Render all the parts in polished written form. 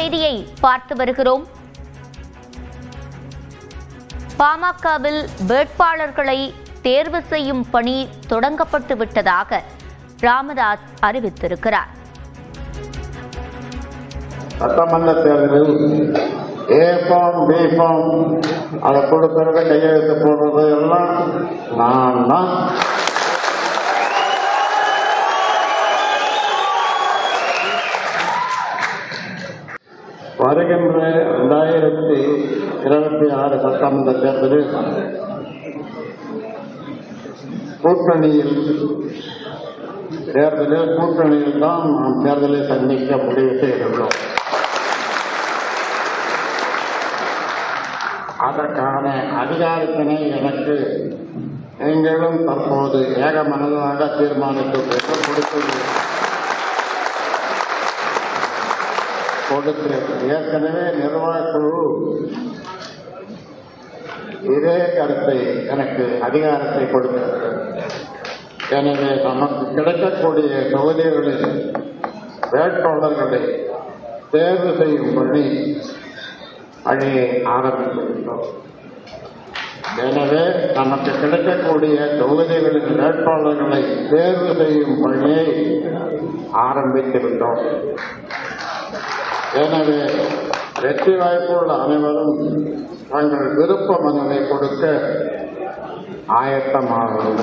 செய்தியை பார்த்து வருகிறோம். பாமகவில் வேட்பாளர்களை தேர்வு செய்யும் பணி தொடங்கப்பட்டு விட்டதாக ராமதாஸ் அறிவித்திருக்கிறார். சட்டமன்ற தேர்தலில் ஏஃபார்ம் பிஃபார்ம் அதை கொடுக்கறது கையெழுத்து போடுறது எல்லாம் நான் தான். வருகின்ற 2026 சட்டமன்ற தேர்தலில் கூட்டணியில் தான் நாம் தேர்தலை சந்திக்க முடிவு செய்துள்ளோம். அதற்கான அதிகாரத்தினை எனக்கு நீங்களும் தற்போது ஏகமனதாக தீர்மானித்து கொடுத்து ஏற்கனவே நிர்வாகக் குழு இதே கருத்தை எனக்கு அதிகாரத்தை கொடுக்கிறது. எனவே நமக்கு கிடைக்கக்கூடிய தொகுதிகளில் வேட்பாளர்களை தேர்வு செய்யும் பணி அணியை ஆரம்பித்துள்ளோம். எனவே நமக்கு கிடைக்கக்கூடிய தொகுதிகளின் வேட்பாளர்களை தேர்வு செய்யும் பணியை ஆரம்பித்திருந்தோம். எனவே வெற்றி வாய்ப்புள்ள அனைவரும் தங்கள் விருப்ப மனுவை கொடுக்க ஆயத்தமாகும்.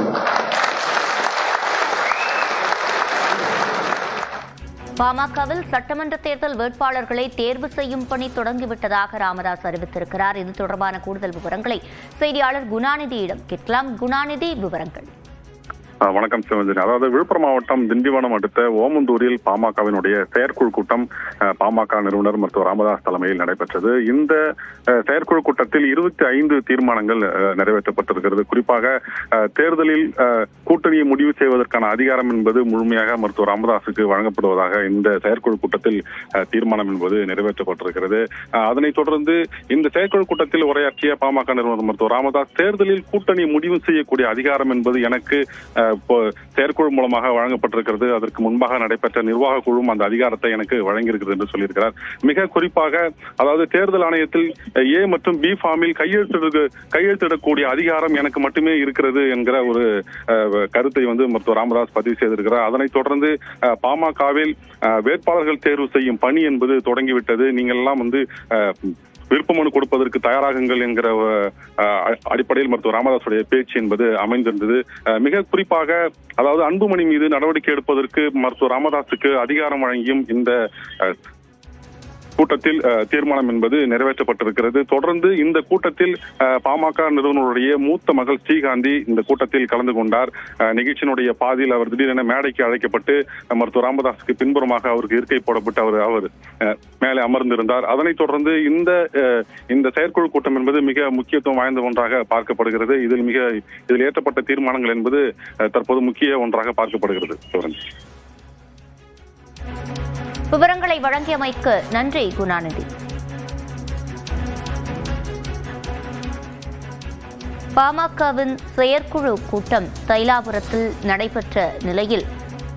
பாமகவில் சட்டமன்ற தேர்தல் வேட்பாளர்களை தேர்வு செய்யும் பணி தொடங்கிவிட்டதாக ராமதாஸ் அறிவித்திருக்கிறார். இது தொடர்பான கூடுதல் விவரங்களை செய்தியாளர் குணாநிதியிடம் கேட்கலாம். குணாநிதி, விவரங்கள். வணக்கம் சிவஞ்சனி. அதாவது விழுப்புரம் மாவட்டம் திண்டிவனம் அடுத்த ஓமந்தூரில் பாமகவினுடைய செயற்குழு கூட்டம் பாமக நிறுவனர் மருத்துவர் ராமதாஸ் தலைமையில் நடைபெற்றது. இந்த செயற்குழு கூட்டத்தில் 25 தீர்மானங்கள் நிறைவேற்றப்பட்டிருக்கிறது. குறிப்பாக தேர்தலில் கூட்டணியை முடிவு செய்வதற்கான அதிகாரம் என்பது முழுமையாக மருத்துவர் ராமதாஸுக்கு வழங்கப்படுவதாக இந்த செயற்குழு கூட்டத்தில் தீர்மானம் என்பது நிறைவேற்றப்பட்டிருக்கிறது. அதனைத் தொடர்ந்து இந்த செயற்குழு கூட்டத்தில் உரையாற்றிய பாமக நிறுவனர் மருத்துவர் ராமதாஸ், தேர்தலில் கூட்டணி முடிவு செய்யக்கூடிய அதிகாரம் என்பது எனக்கு செயற்குழு மூலமாக வழங்கப்பட்டிருக்கிறது. அதற்கு முன்பாக நடைபெற்ற நிர்வாக குழுவும் அந்த அதிகாரத்தை எனக்கு வழங்கியிருக்கிறது என்று சொல்லியிருக்கிறார். மிக குறிப்பாக அதாவது தேர்தல் ஆணையத்தில் ஏ மற்றும் பி ஃபார்மில் கையெழுத்திடக்கூடிய அதிகாரம் எனக்கு மட்டுமே இருக்கிறது என்கிற ஒரு கருத்தை மருத்துவர் ராமதாஸ் பதிவு செய்திருக்கிறார். அதனைத் தொடர்ந்து பாமகவில் வேட்பாளர்கள் தேர்வு செய்யும் பணி என்பது தொடங்கிவிட்டது. நீங்கள் எல்லாம் விருப்பமனு கொடுப்பதற்கு தயாராகுங்கள் என்கிற அடிப்படையில் மருத்துவர் ராமதாசுடைய பேச்சு என்பது அமைந்திருந்தது. மிக குறிப்பாக அதாவது அன்புமணி மீது நடவடிக்கை எடுப்பதற்கு மருத்துவர் ராமதாசுக்கு அதிகாரம் வழங்கியும் இந்த கூட்டத்தில் தீர்மானம் என்பது நிறைவேற்றப்பட்டிருக்கிறது. தொடர்ந்து இந்த கூட்டத்தில் பாமக நிறுவனருடைய மூத்த மகள் ஸ்ரீகாந்தி இந்த கூட்டத்தில் கலந்து கொண்டார். நிகழ்ச்சியினுடைய பாதியில் அவர் திடீரென மேடைக்கு அழைக்கப்பட்டு மருத்துவர் ராமதாஸுக்கு பின்புறமாக அவருக்கு இருக்கை போடப்பட்டு அவர் மேலே அமர்ந்திருந்தார். அதனைத் தொடர்ந்து இந்த செயற்குழு கூட்டம் என்பது மிக முக்கியத்துவம் வாய்ந்த ஒன்றாக பார்க்கப்படுகிறது. இதில் ஏற்றப்பட்ட தீர்மானங்கள் என்பது தற்போது முக்கிய ஒன்றாக பார்க்கப்படுகிறது. விவரங்களை வழங்கியமைக்கு நன்றி குணாநிதி. பாமகவின் செயற்குழு கூட்டம் தைலாபுரத்தில் நடைபெற்ற நிலையில்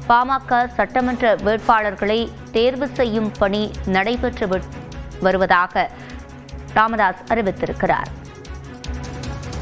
பாமக சட்டமன்ற வேட்பாளர்களை தேர்வு செய்யும் பணி நடைபெற்று வருவதாக ராமதாஸ் அறிவித்திருக்கிறார்.